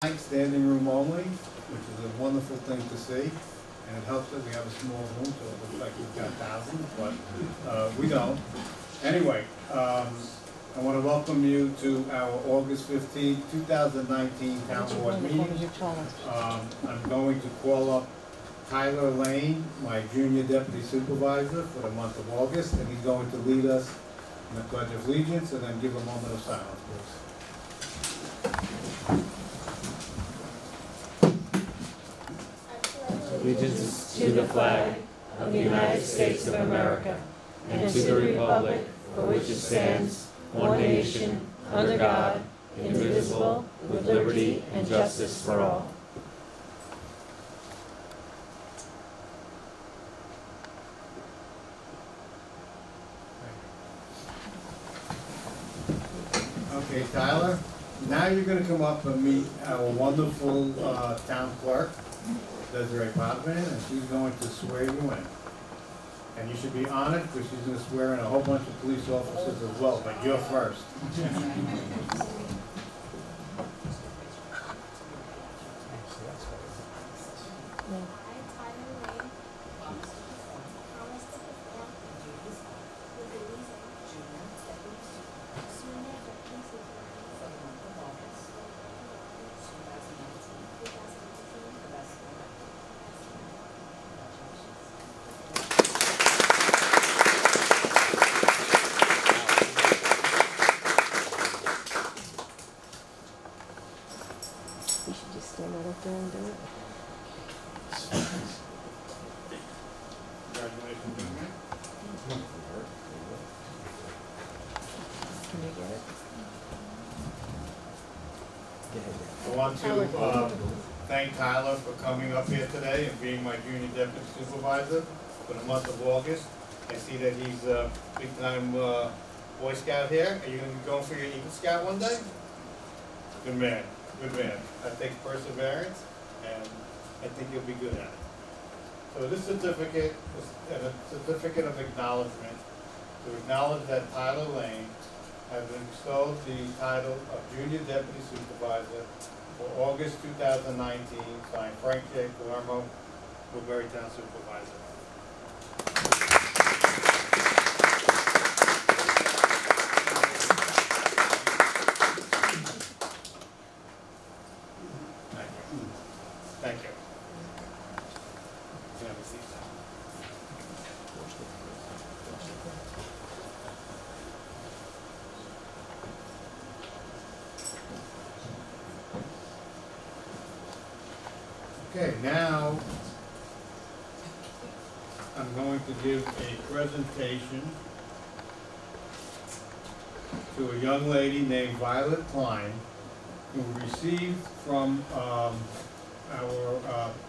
Standing room only, which is a wonderful thing to see, and it helps that we have a small room, so it looks like we've got thousands, but we don't. Anyway, I want to welcome you to our August 15, 2019 Town Board meeting. I'm going to call up Tyler Lane, my junior deputy supervisor for the month of August, and he's going to lead us in the Pledge of Allegiance, and then give a moment of silence, please. Allegiance to the flag of the United States of America and to the republic for which it stands, one nation, under God, indivisible, with liberty and justice for all. Okay, Tyler, now you're going to come up and meet our wonderful town clerk, Desiree Potvin, and she's going to swear you in. And you should be honored because she's going to swear in a whole bunch of police officers as well, but you're first. You should just stand right up there and do it. Congratulations, young man. Can you get it? I want to thank Tyler for coming up here today and being my junior deputy supervisor for the month of August. I see that he's a big-time Boy Scout here. Are you going to be going for your Eagle Scout one day? Good man, good man. That takes perseverance, and I think you'll be good at it. So this certificate is a certificate of acknowledgement to acknowledge that Tyler Lane has been bestowed the title of Junior Deputy Supervisor for August 2019, signed Frank J. Palermo, Woodbury Town Supervisor. Thank you. You have a seat. Okay, now I'm going to give a presentation to a young lady named Violet Klein, who received from our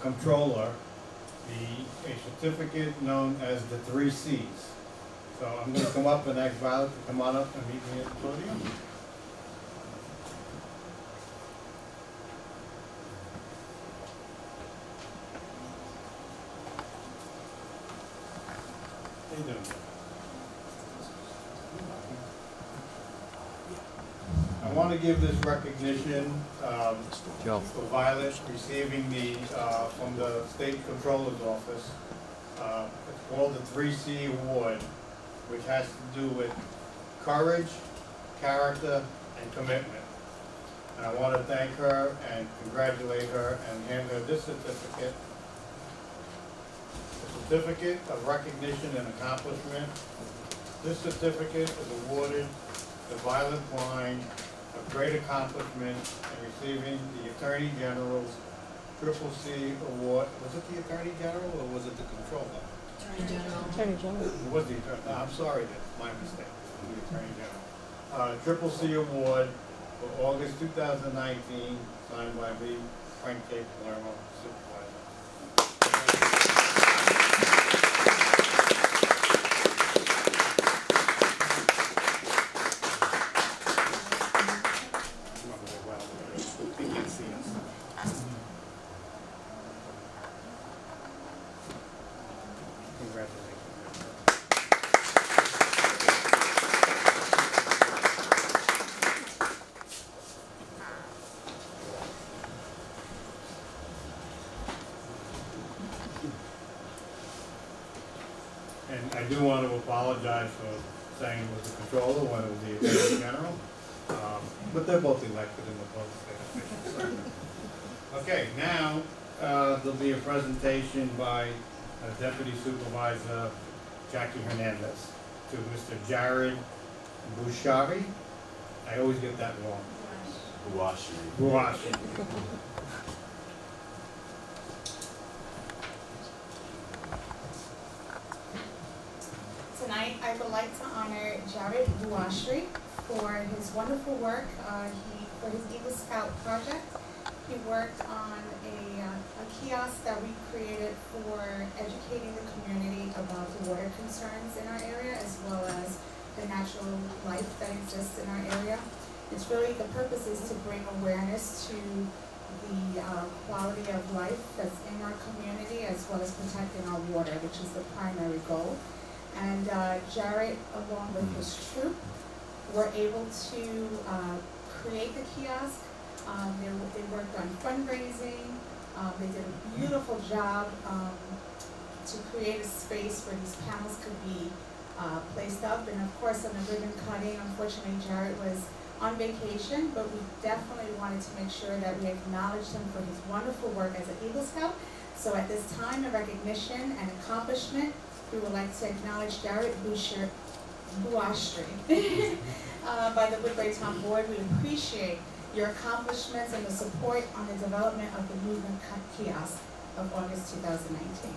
controller a certificate known as the 3 C's. So I'm going to come up and ask Violet to come on up and meet me at the podium. How you doing? I want to give this recognition for Violet receiving the from the State Controller's Office. It's called the 3C Award, which has to do with courage, character, and commitment. And I want to thank her and congratulate her and hand her this certificate. The certificate of recognition and accomplishment. This certificate is awarded to Violet Klein of great accomplishment in receiving the Attorney General's Triple C Award. Was it the Attorney General or was it the Controller? Attorney General. It was the Attorney. No, I'm sorry, that's my mistake. The Attorney General. Triple C Award for August 2019, signed by me, Frank J. Palermo, Supervisor. I do want to apologize for saying it was the controller when it was the attorney general. But they're both elected in the public state officials. Okay, now, there'll be a presentation by Deputy Supervisor Jackie Hernandez to Mr. Jared Bouchari. I always get that wrong. Bouchari. Tonight, I would like to honor Jared Bouchari for his wonderful work for his Eagle Scout project. He worked on a kiosk that we created for educating the community about the water concerns in our area, as well as the natural life that exists in our area. It's really, the purpose is to bring awareness to the quality of life that's in our community, as well as protecting our water, which is the primary goal. And Jared, along with his troop, were able to create the kiosk. They worked on fundraising. They did a beautiful job to create a space where these panels could be placed up. And of course, on the ribbon cutting, unfortunately, Jared was on vacation, but we definitely wanted to make sure that we acknowledged him for his wonderful work as an Eagle Scout. So at this time of recognition and accomplishment, we would like to acknowledge Jared Bouchari by the Woodbury Town Board. We appreciate your accomplishments and the support on the development of the movement kiosk of August 2019.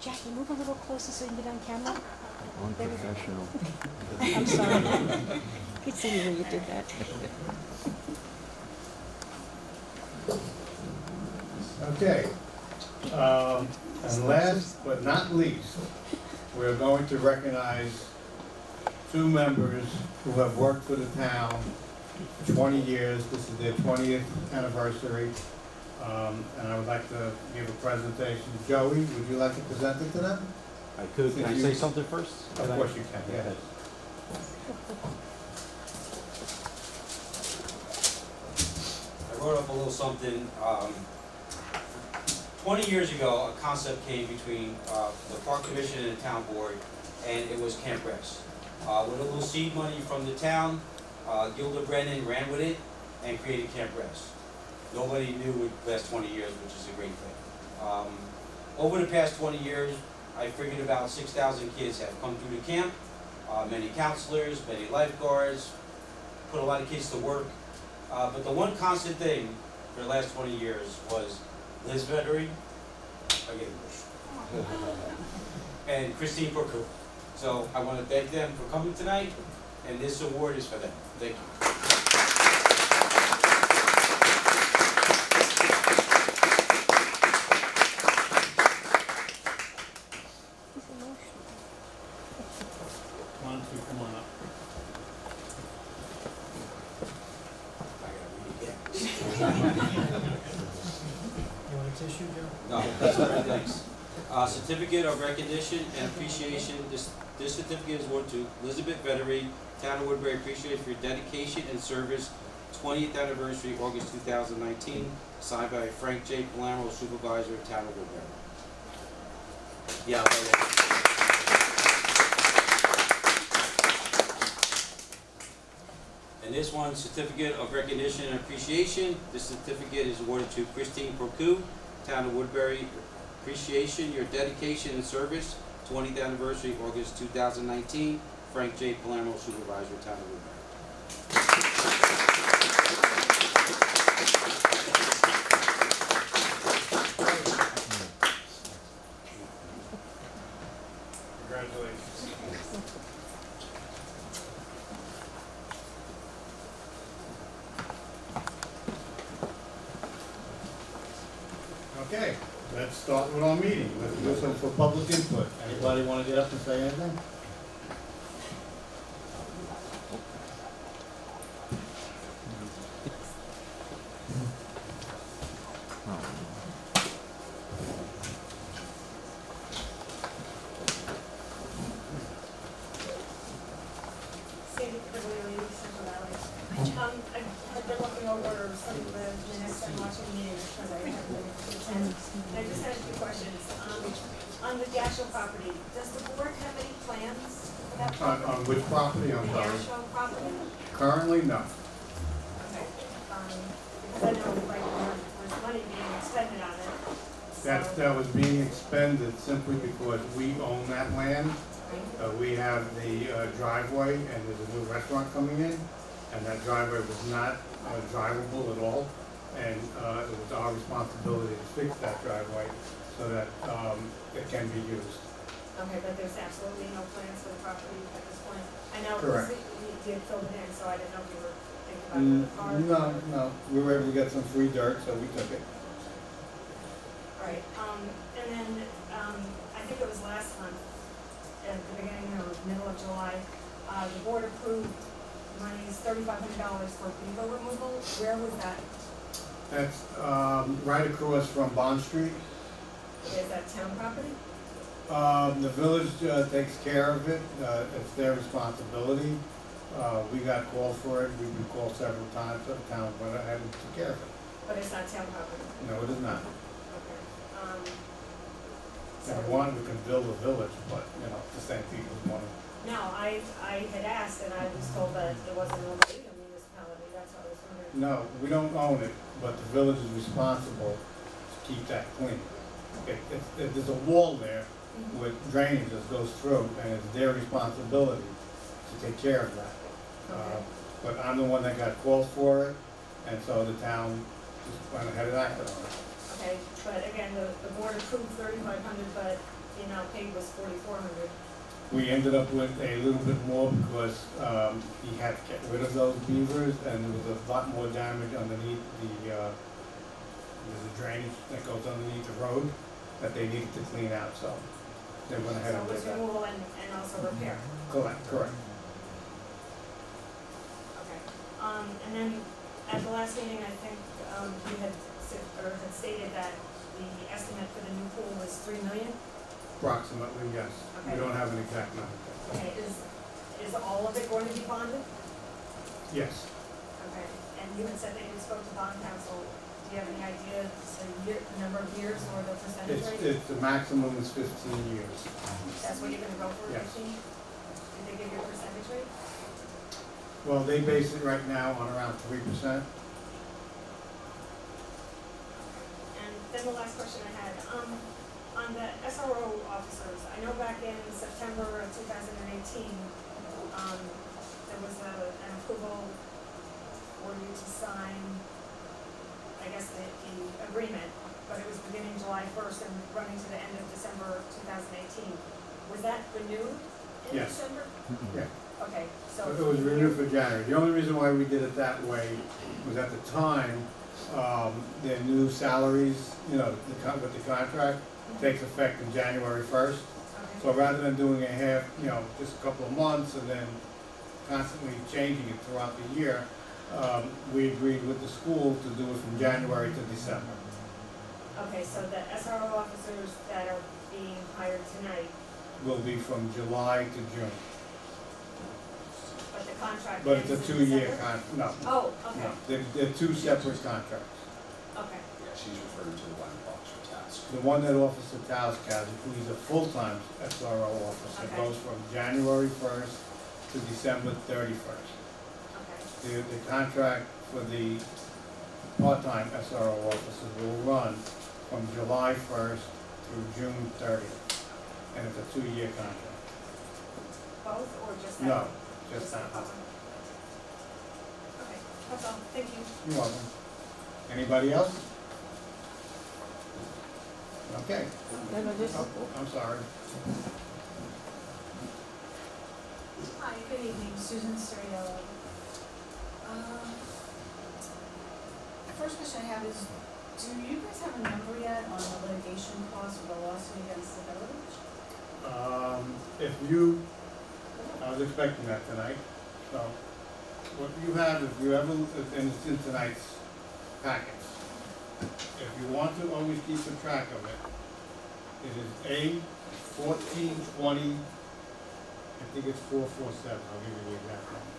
Jackie, move a little closer so you can get on camera. Unprofessional. I'm sorry. Could see me when you did that. Okay. And last but not least, we're going to recognize two members who have worked for the town for 20 years. This is their 20th anniversary. And I would like to give a presentation. Joey, would you like to present it to them? I could. Can I say something first? Of course you can, yeah. I wrote up a little something. 20 years ago, a concept came between the Park Commission and the Town Board, and it was Camp Rest. With a little seed money from the town, Gilda Brennan ran with it and created Camp Rest. Nobody knew it would last 20 years, which is a great thing. Over the past 20 years, I figured about 6,000 kids have come through the camp, many counselors, many lifeguards, put a lot of kids to work. But the one constant thing for the last 20 years was Liz Vettery, and Christine Porcu. So I want to thank them for coming tonight, and this award is for them. Thank you. Why don't you come on up? You want a tissue, Joe? No, that's not thanks. Certificate of recognition and appreciation. This certificate is awarded to Elizabeth Vettery, Town of Woodbury. Appreciated for your dedication and service. 20th anniversary, August 2019. Signed by Frank J. Palermo, Supervisor, Town of Woodbury. Yeah. And this one, certificate of recognition and appreciation. This certificate is awarded to Christine Porcu, Town of Woodbury. Appreciation, your dedication and service. 20th anniversary, August 2019. Frank J. Palermo, Supervisor, Town of Woodbury. Congratulations. Okay, let's start with our meeting. Let's do some for public input. Anybody want to get up and say anything? Sandy Quigley, Central Valley. I've been looking over been watching the meeting because I haven't been able to attend. I just had a few questions. On the Gasho property, does the board have any plans for that property? On which property, I'm The sorry? Gasho property? Currently, no. Okay. Because I know like there was money being expended on it. That was being expended simply because we own that land. We have the driveway, and there's a new restaurant coming in, and that driveway was not drivable at all. And it was our responsibility to fix that driveway so that it can be used. Okay, but there's absolutely no plans for the property at this point? I know Correct. you did fill it in, so I didn't know if you were thinking about the car. No, we were able to get some free dirt, so we took it. All right, and then, I think it was last month, at the beginning or middle of July, the board approved monies, $3,500 for beaver removal. Where was that? That's right across from Bond Street. Is that town property? The village takes care of it. It's their responsibility. We got called for it. We've been called several times. The town went ahead and took care of it. But it's not town property? No, it is not. Okay. If we want, we can build a village, but, you know, the same people's money. No, I had asked and I was told that it wasn't owned by the municipality, that's what I was wondering. No, we don't own it, but the village is responsible to keep that clean. There's a wall there with drainage that goes through, and it's their responsibility to take care of that. Okay. But I'm the one that got called for it, and so the town just went ahead and acted on it. Okay, but again, the board approved $3,500, but the amount paid was $4,400. We ended up with a little bit more because he had to get rid of those beavers, and there was a lot more damage underneath there's a drainage that goes underneath the road that they needed to clean out, so they went ahead and So it did was that. removal and also repair. Correct. Okay. And then at the last meeting, I think you had stated that the estimate for the new pool was $3 million. Approximately, yes. We Okay. don't have an exact number. Okay, is all of it going to be bonded? Yes. Okay, and you had said that you spoke to bond counsel. Do you have any idea, the number of years or the percentage rate? The maximum is 15 years. That's what you're gonna go for, Yes. 15? Did they give you a percentage rate? Well, they base it right now on around 3%. And then the last question I had, on the SRO officers, I know back in September of 2018, there was an approval for you to sign, I guess, the agreement, but it was beginning July 1st and running to the end of December 2018. Was that renewed in Yes. December? Yeah. Okay, so. It was renewed for January. The only reason why we did it that way was at the time, their new salaries, you know, with the contract, takes effect in January 1st. Okay. So rather than doing a half, you know, just a couple of months and then constantly changing it throughout the year, we agreed with the school to do it from January to December. Okay, so the SRO officers that are being hired tonight, Will be from July to June. but the contract But it's ends a in 2-year December? no. Oh, okay, No, they're two separate contracts. okay, Yeah, she's referring to the one that Officer Task. The one that Officer Taos has, who is a full-time SRO officer, Okay. goes from January 1st to December 31st. okay, The contract for the part-time SRO officers will run from July 1st through June 30th. And it's a 2-year contract. both or just that? No, just that one? one. Okay, that's all, thank you. You're welcome. Anybody else? Okay. Oh, I'm sorry. Hi, good evening, Susan Steriello. First question I have is, do you guys have a number yet on the litigation costs for the lawsuit against the village? I was expecting that tonight, so what you have, if you ever, and it's in tonight's packets. If you want to always keep a track of it, it is A1420, I think it's 447, I'll give you the exact number.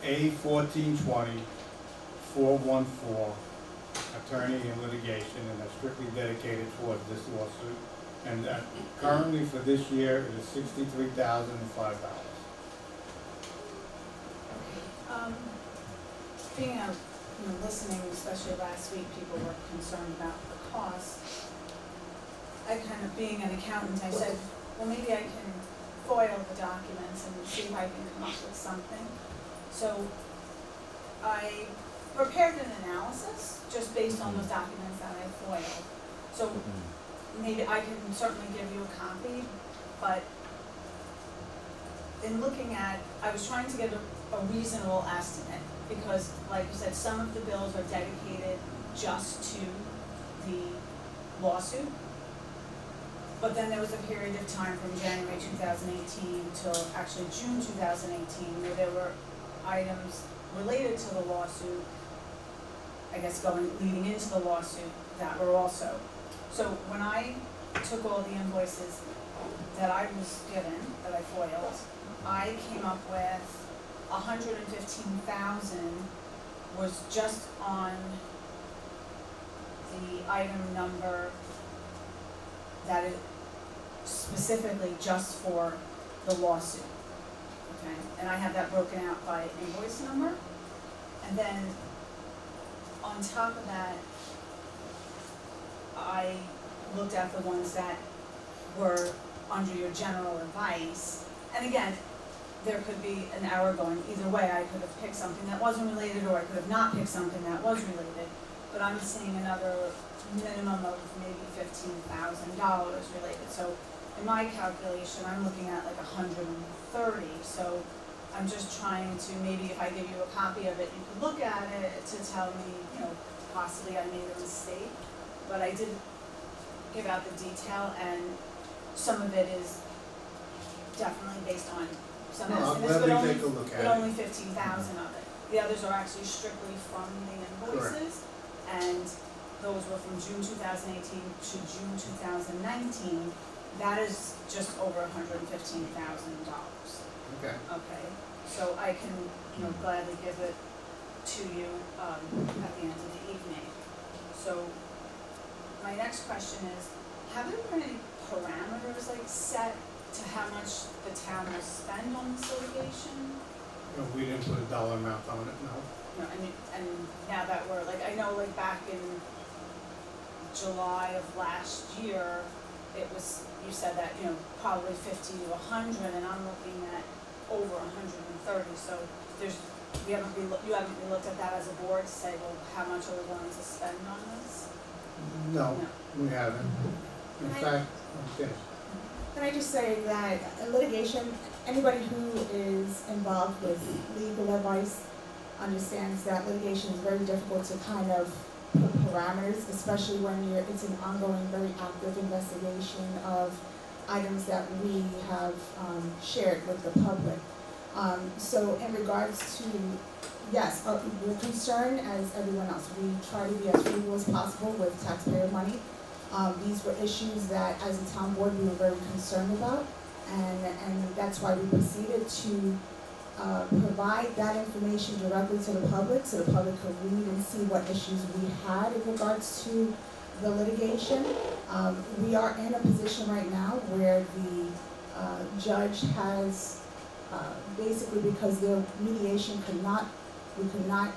A1420-414, attorney in litigation, and that's strictly dedicated towards this lawsuit. And that currently for this year, it is $63,005. Being out, listening, especially last week, people were concerned about the cost. I kind of, being an accountant, I said, well, maybe I can foil the documents and see if I can come up with something. So I prepared an analysis just based on those documents that I foiled. So maybe I can certainly give you a copy, but in looking at, I was trying to get a reasonable estimate because, like you said, some of the bills are dedicated just to the lawsuit. But then there was a period of time from January 2018 till actually June 2018 where there were items related to the lawsuit, I guess leading into the lawsuit, that were also. So when I took all the invoices that I was given, that I foiled, I came up with $115,000 was just on the item number that is specifically just for the lawsuit, okay? And I have that broken out by invoice number. And then on top of that, I looked at the ones that were under your general advice. And again, there could be an error going either way. I could have picked something that wasn't related, or I could have not picked something that was related. But I'm seeing another minimum of maybe $15,000 related. So in my calculation, I'm looking at like 130. So I'm just trying to, maybe if I give you a copy of it, you could look at it to tell me, possibly I made a mistake. But I did give out the detail, and some of it is definitely based on some estimates, but only 15,000 of it. The others are actually strictly from the invoices, and those were from June 2018 to June 2019. That is just over $115,000. Okay. Okay, so I can, gladly give it to you at the end of the evening. So my next question is, have there been any parameters set to how much the town will spend on this litigation? We didn't put a dollar amount on it, no. No, and now that we're I know back in July of last year, it was, you said that, probably 50 to 100, and I'm looking at over 130. So you haven't really looked at that as a board to say, well, how much are we going to spend on this? No, we haven't. In fact, okay. Can I just say that in litigation, anybody who is involved with legal advice understands that litigation is very difficult to kind of put parameters, especially when it's an ongoing, very active investigation of items that we have shared with the public. So in regards to, yes, we're concerned as everyone else. We try to be as frugal as possible with taxpayer money. These were issues that, as a town board, we were very concerned about, and that's why we proceeded to provide that information directly to the public, so the public could read and see what issues we had in regards to the litigation. We are in a position right now where the judge has basically, because the mediation we could not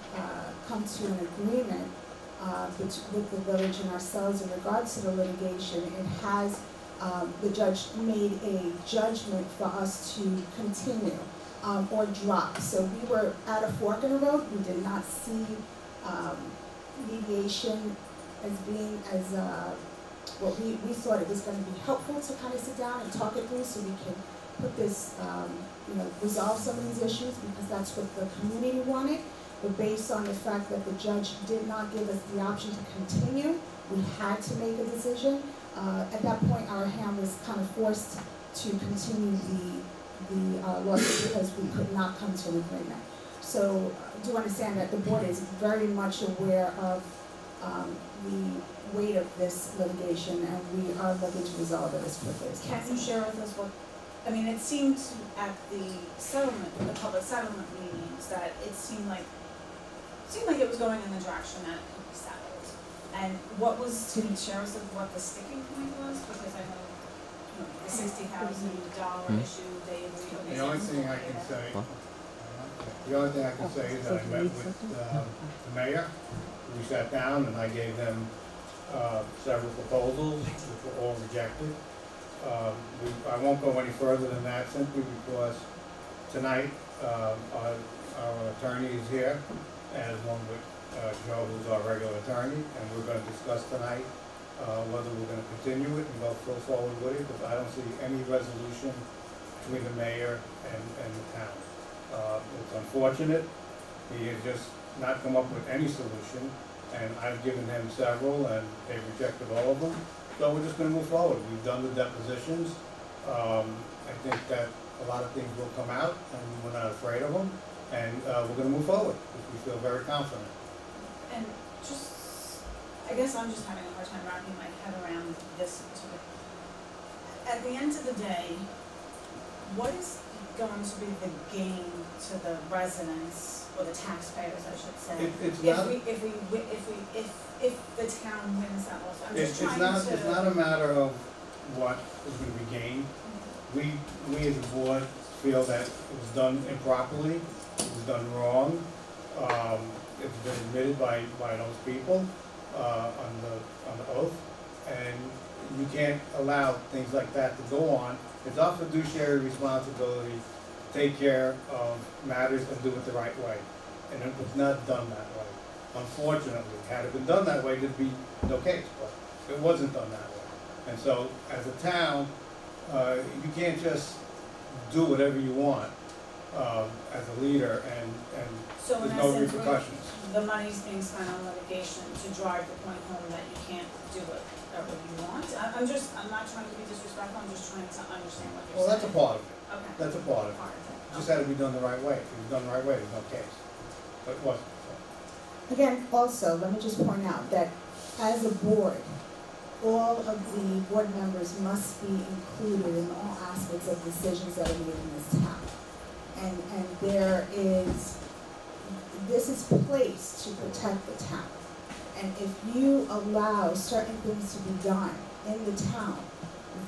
come to an agreement with the village and ourselves in regards to the litigation. It has, the judge made a judgment for us to continue or drop. So we were at a fork in the road. We did not see mediation as being what we thought it was going to be helpful to kind of sit down and talk it through so we can put this, resolve some of these issues, because that's what the community wanted. But based on the fact that the judge did not give us the option to continue, we had to make a decision. At that point, our hand was kind of forced to continue the lawsuit because we could not come to an agreement. So do understand that the board is very much aware of the weight of this litigation, and we are looking to resolve it as quickly as possible. Can you share with us what I mean, it seemed at the settlement, the public settlement meetings, that it seemed like it was going in the direction that it could be settled. And what was, can you share us what the sticking point was? Because I know, the $60,000 issue, they agreed on. The only thing I can say, is that I met with the mayor. We sat down and I gave them several proposals, which were all rejected. I won't go any further than that, simply because tonight our attorney is here, and one with Joe, who's our regular attorney, and we're going to discuss tonight whether we're going to continue it and go full forward with it, because I don't see any resolution between the mayor and the town. It's unfortunate. He has just not come up with any solution, and I've given him several, and they've rejected all of them. So we're just going to move forward. We've done the depositions. I think that a lot of things will come out, and we're not afraid of them, and we're going to move forward because we feel very confident. And just, I guess I'm just having a hard time wrapping my head around this sort of. At the end of the day, what is going to be the gain to the residents, or the taxpayers, I should say? It's not. If the town wins that lawsuit, I'm just It's not a matter of what is going to be gained. We as a board feel that it was done improperly, it was done wrong. It's been admitted by those people on the oath, and you can't allow things like that to go on. It's our fiduciary responsibility to take care of matters and do it the right way, and it was not done that way. Unfortunately, had it been done that way, there'd be no case, but it wasn't done that way. And so, as a town, you can't just do whatever you want as a leader, and So in there's no essence, repercussions. the money's being spent on litigation to drive the point home that you can't do it that way you want. I'm not trying to be disrespectful, I'm just trying to understand what you're Well, that's a saying. part of it. Okay. That's a part of it. Part of it. Just had to be done the right way. If it was done the right way, there's no case. But it wasn't. Again, also, let me just point out that as a board, all of the board members must be included in all aspects of decisions that are made in this town. And this is placed to protect the town. And if you allow certain things to be done in the town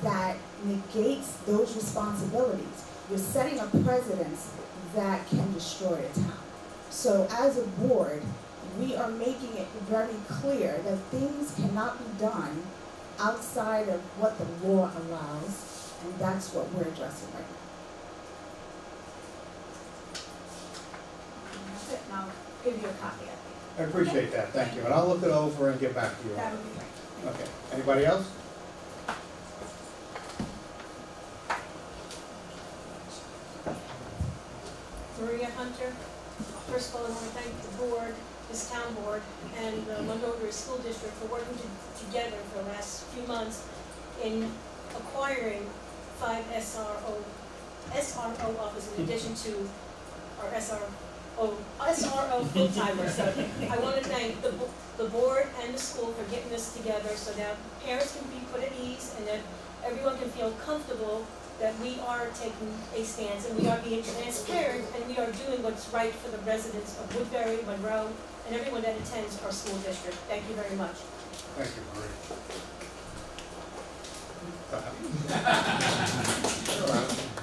that negates those responsibilities, you're setting a precedence that can destroy a town. So as a board, we are making it very clear that things cannot be done outside of what the law allows, and that's what we're addressing right now. That's it, and I'll give you a copy of it. I appreciate that, thank you. And I'll look it over and get back to you. That would be great. Okay, anybody else? Maria Hunter. First of all, I want to thank the board, this town board, and the Montgomery School District for working together for the last few months in acquiring 5 SRO offices in addition to our SRO full-timers. So I want to thank the board and the school for getting this together so that parents can be put at ease and that everyone can feel comfortable that we are taking a stance and we are being transparent and we are doing what's right for the residents of Woodbury, Monroe, and everyone that attends our school district. Thank you very much. Thank you, Marie.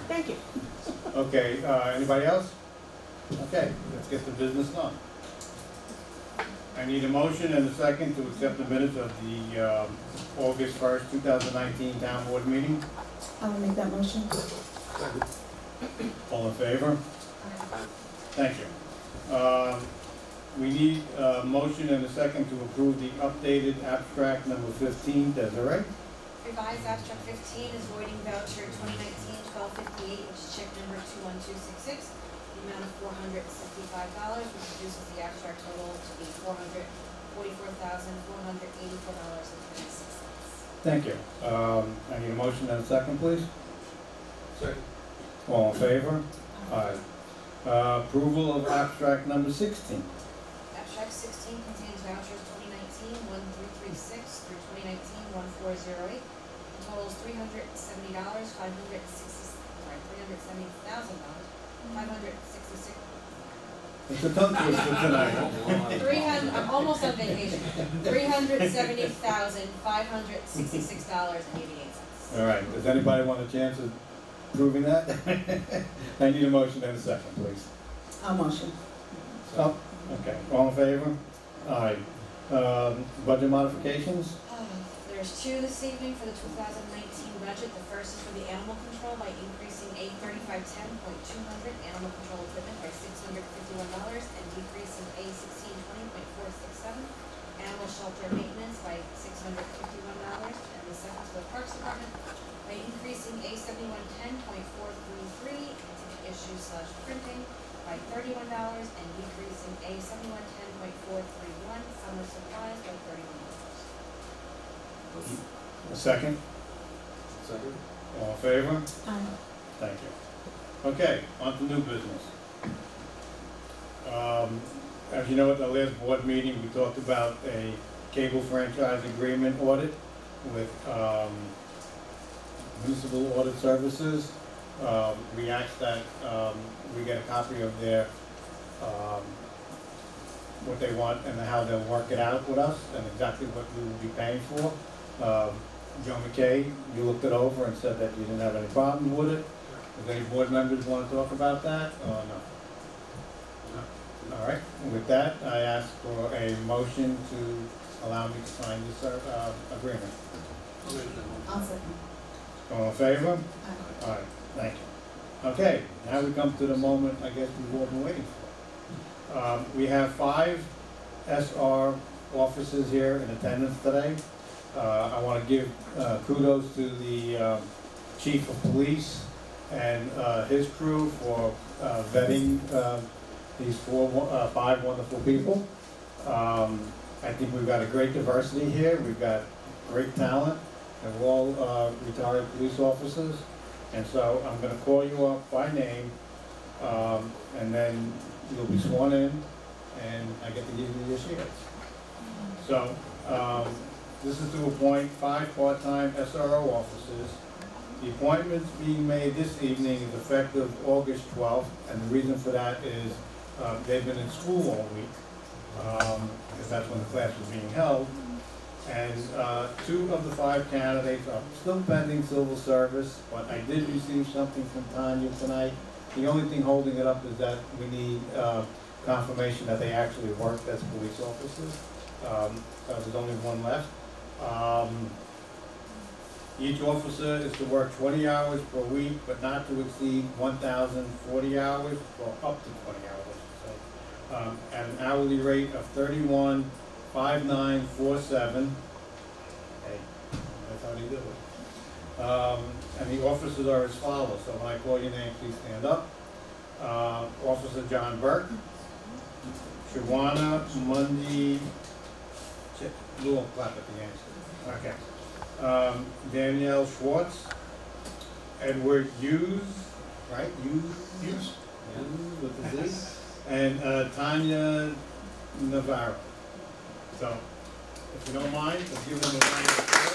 Thank you. Okay, anybody else? Okay, let's get the business done. I need a motion and a second to accept the minutes of the August 1st, 2019 town board meeting. I will make that motion. All in favor? Thank you. We need a motion and a second to approve the updated abstract number 15. Desiree? Revised abstract 15 is voiding voucher 2019-1258, which is check number 21266, the amount of $465, which reduces the abstract total to be $444,484.26. Thank you. I need a motion and a second, please. Second. All in favor? Aye. Approval of abstract number 16. Abstract 16 contains vouchers 2019-1336 through 2019-1408. The total is $370, $565 $566. It's a tongue twister tonight. I'm almost on vacation. $370,566.88. All right, does anybody want a chance of proving that? I need a motion and a second, please. I'll motion. Oh, okay, all in favor? Aye. Budget modifications? There's two this evening for the 2019 budget. The first is for the animal control by increasing A3510.200 animal control equipment by $651 and decreasing A1620.467 animal shelter maintenance by $651. And the second is for the Parks Department by increasing A7110.433 ticket issue/printing by $31 and decreasing A7110.431 summer supplies by $31. A second? Second? All in favor? Aye. Thank you. Okay, on to new business. As you know, at the last board meeting, we talked about a cable franchise agreement audit with Municipal Audit Services. We asked that we get a copy of their what they want and how they'll work it out with us and exactly what we will be paying for. Joe McKay, you looked it over and said that you didn't have any problem with it. Does any board members want to talk about that or no? All right, with that, I ask for a motion to allow me to sign this agreement. I'll second. All in favor? Aye. All right, thank you. Okay, now we come to the moment I guess we've all been waiting for. We have 5 SR officers here in attendance today. I want to give kudos to the Chief of Police and his crew for vetting these 5 wonderful people. I think we've got a great diversity here. We've got great talent, and we're all retired police officers. And so I'm going to call you up by name, and then you'll be sworn in, and I get to give you your shares. So this is to appoint 5 part-time SRO officers. The appointments being made this evening is effective August 12th, and the reason for that is they've been in school all week, because that's when the class was being held. And 2 of the 5 candidates are still pending civil service, but I did receive something from Tanya tonight. The only thing holding it up is that we need confirmation that they actually worked as police officers. So there's only 1 left. Each officer is to work 20 hours per week, but not to exceed 1,040 hours, or up to 20 hours. So, at an hourly rate of $31,597. Hey, that's how they do it. And the officers are as follows. So when I call your name, please stand up. Officer John Burke, Shawana Mundy. Little clap at the end. Okay. Danielle Schwartz, Edward Hughes, right? Hughes with the Z, and Tanya Navarro. So, if you don't mind, let's give them a round of applause.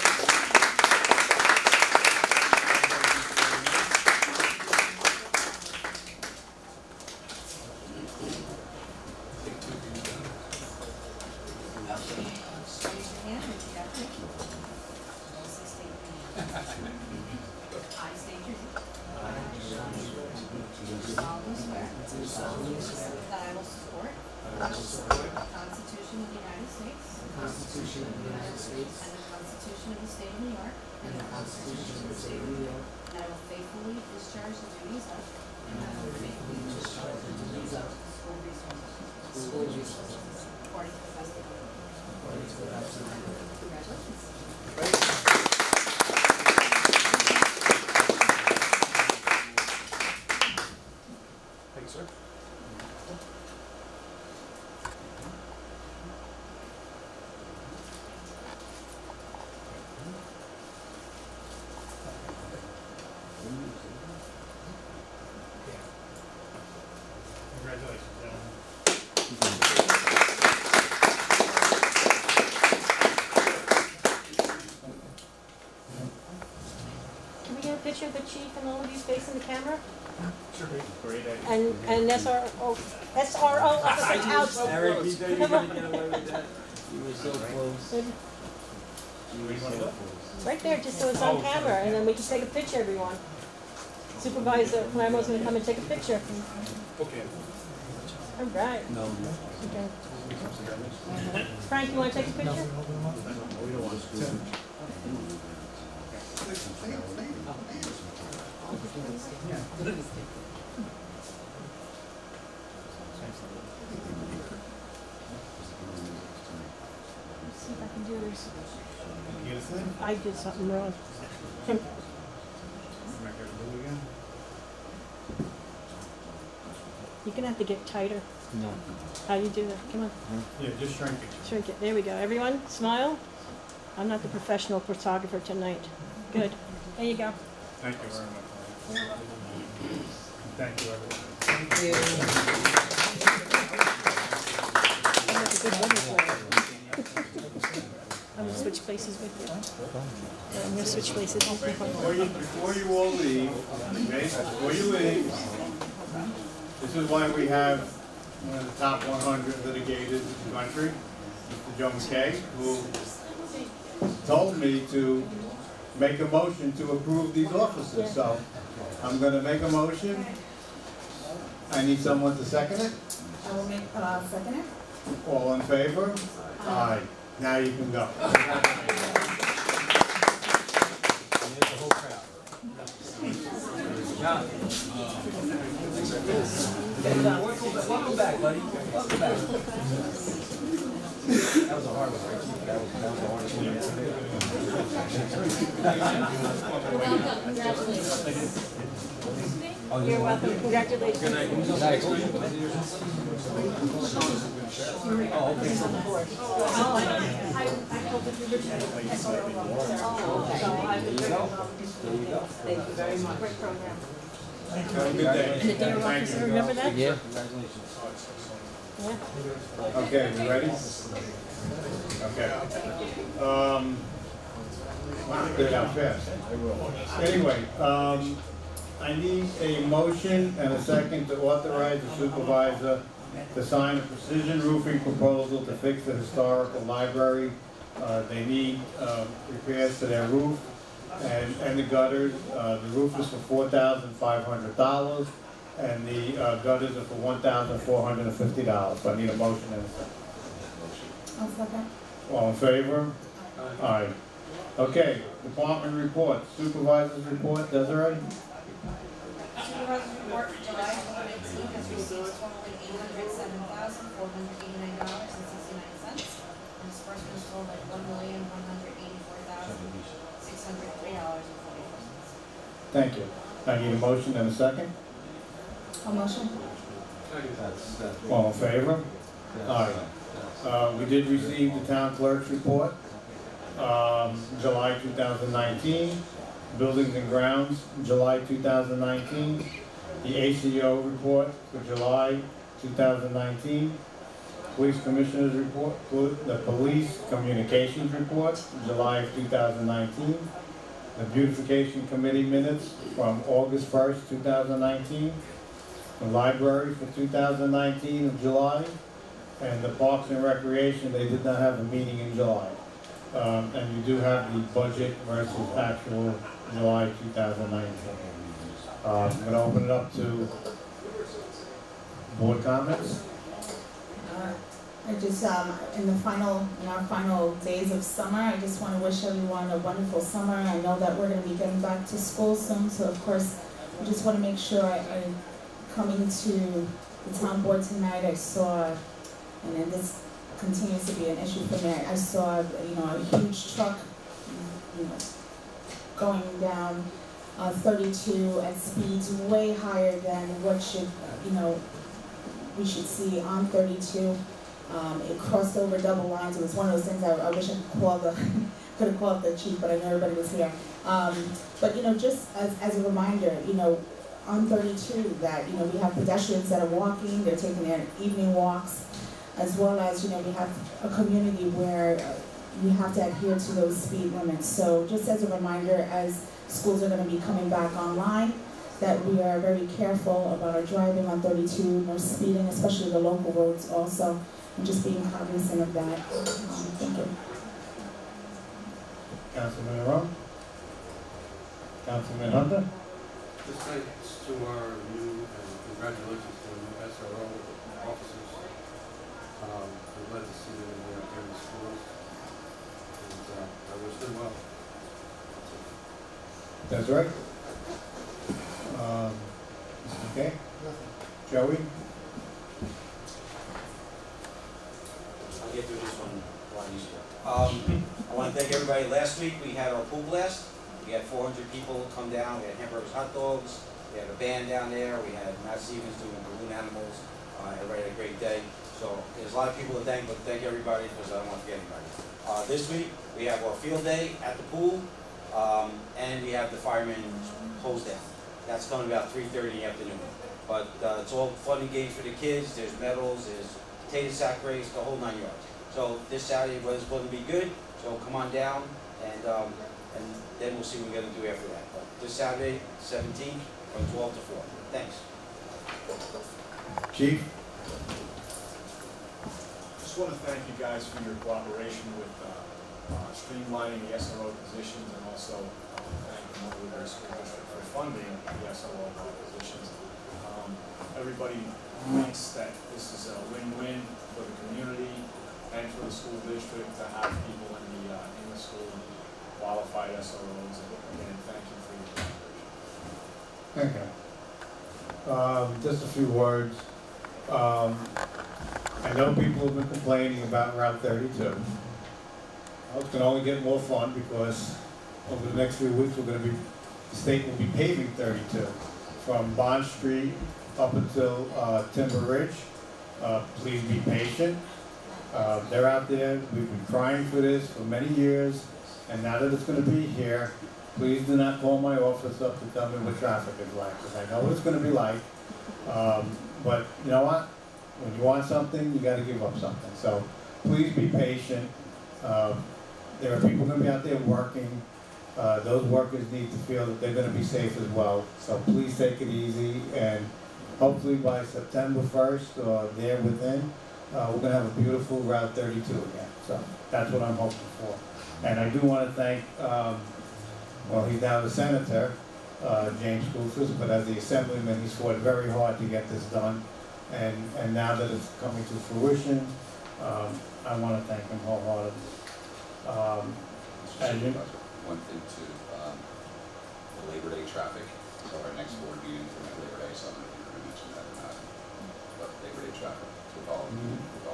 picture of the chief and all of you facing the camera? Great idea. And SRO officer out. Eric, you know you're gonna get away with that. You were so close. You were so close. Right there, just so it's on camera, and then we can take a picture, everyone. Supervisor Palermo's gonna come and take a picture. Okay. All right. No. Okay. Frank, you wanna take a picture? See if I can do this. You get a thing? I did something wrong. Am I gonna do it again? You're gonna have to get tighter. No. How do you do that? Come on, Yeah, just shrink it. shrink it. There we go. Everyone, smile. I'm not the professional photographer tonight. Good. There you go. Thank you very much. Thank you, everyone. Thank you. That's a good weather for it. I'm gonna switch places with you. I'm gonna switch places. Before you all leave, okay, before you leave, this is why we have one of the top 100 litigators in the country, Mr. Joe McKay, who told me to make a motion to approve these officers. So I'm going to make a motion. I need someone to second it. I will make, second it. All in favor? Aye. Now you can go. Welcome back, buddy. Welcome back. That was a hard one, right? That was a hard one. You're welcome. Congratulations. Good night. Thank you very much. Great program. Have a good day. And the dare officer, remember that? Yeah. Yeah. Okay, you ready? Okay. Get it out fast. Anyway, I need a motion and a second to authorize the supervisor to sign a precision roofing proposal to fix the historical library. They need repairs to their roof and the gutters. The roof is for $4,500 and the gutters are for $1,450. So I need a motion and a second. I'll second. All in favor? Aye. Okay, department reports. Supervisor's report, Desiree? Supervisor's report for July 2019 has received totaling $807,489.69. And disbursements totaling $1,184,603.44. Thank you. I need a motion and a second. A motion? All in favor? Aye. We did receive the town clerk's report, July 2019. Buildings and grounds, July 2019. The ACO report for July 2019. Police commissioner's report, the police communications report, July of 2019. The beautification committee minutes from August 1st, 2019. The library for 2019 of July. And the Parks and Recreation, they did not have a meeting in July. And you do have the budget versus actual July 2019. I'm going to open it up to board comments. I just, in our final days of summer, I just want to wish everyone a wonderful summer. I know that we're going to be getting back to school soon, so of course, I just want to make sure coming to the town board tonight, I saw, and then this continues to be an issue for me, I saw, a huge truck, going down 32 at speeds way higher than what should, we should see on 32. It crossed over double lines. It was one of those things I wish I could have called the chief, but I know everybody was here. But just as a reminder, on 32 that, we have pedestrians that are walking, they're taking their evening walks, as well as, we have a community where we have to adhere to those speed limits. So just as a reminder, as schools are gonna be coming back online, that we are very careful about our driving on 32, no speeding, especially the local roads also, and just being cognizant of that. Thank you. Councilman Rowe? Councilman Hunter? Just thanks to our new, and congratulations to our new SRO officers. I'm glad to see them out there in the schools, and I wish them well. That's right. Okay. Joey? I'll get through this one a lot easier. I want to thank everybody. Last week we had our pool blast. We had 400 people come down. We had hamburgers, hot dogs. We had a band down there. We had Matt Stevens doing balloon animals. Everybody had a great day. So there's a lot of people to thank, but thank everybody because I don't want to forget anybody. This week we have our field day at the pool, and we have the fireman hose down. That's coming about 3:30 in the afternoon. But it's all fun and games for the kids. There's medals, there's potato sack race, the whole 9 yards. So this Saturday weather's supposed to be good. So come on down, and then we'll see what we're going to do after that. But this Saturday, 17th, from 12 to 4. Thanks. Chief? Just want to thank you guys for your cooperation with streamlining the SRO positions, and also thank the Montgomery School District for funding the SRO positions. Everybody thinks that this is a win-win for the community and for the school district to have people in the school qualified SROs. And again, thank you for your cooperation. Okay. Just a few words. I know people have been complaining about Route 32. Well, it's going to only get more fun because over the next few weeks the state will be paving 32 from Bond Street up until Timber Ridge. Please be patient. They're out there. We've been crying for this for many years, and now that it's going to be here, please do not call my office up to tell me what traffic is like, because I know what it's going to be like. But you know what? When you want something, you got to give up something. So please be patient. There are people going to be out there working. Those workers need to feel that they're going to be safe as well. So please take it easy, and hopefully by September 1st or there within, we're going to have a beautiful Route 32 again. So that's what I'm hoping for. And I do want to thank, well, he's now the senator, James Koufos, but as the assemblyman, he's fought very hard to get this done. And now that it's coming to fruition, I want to thank him wholeheartedly. One thing too, the Labor Day traffic. So our next board meeting for Labor Day, so I don't know if you're going to mention that or not. But Labor Day traffic with all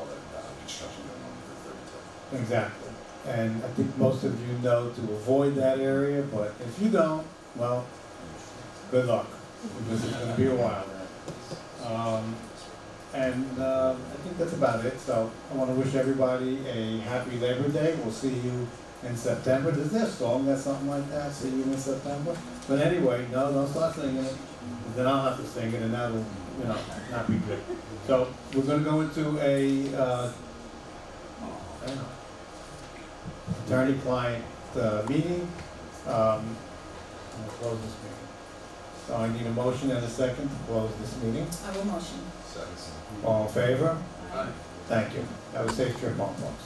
the construction going on for 32. Exactly. And I think most of you know to avoid that area, but if you don't, well, good luck, because it's going to be a while there. I think that's about it. So I want to wish everybody a happy Labor Day. We'll see you in September. Is there a song that's something like that? See you in September? But anyway, no, don't start singing it. Then I'll have to sing it, and that'll, not be good. So we're going to go into a attorney-client meeting. I'm going to close this meeting. So I need a motion and a second to close this meeting. I will motion. Second. All in favor? Aye. Thank you. Have a safe trip home, folks.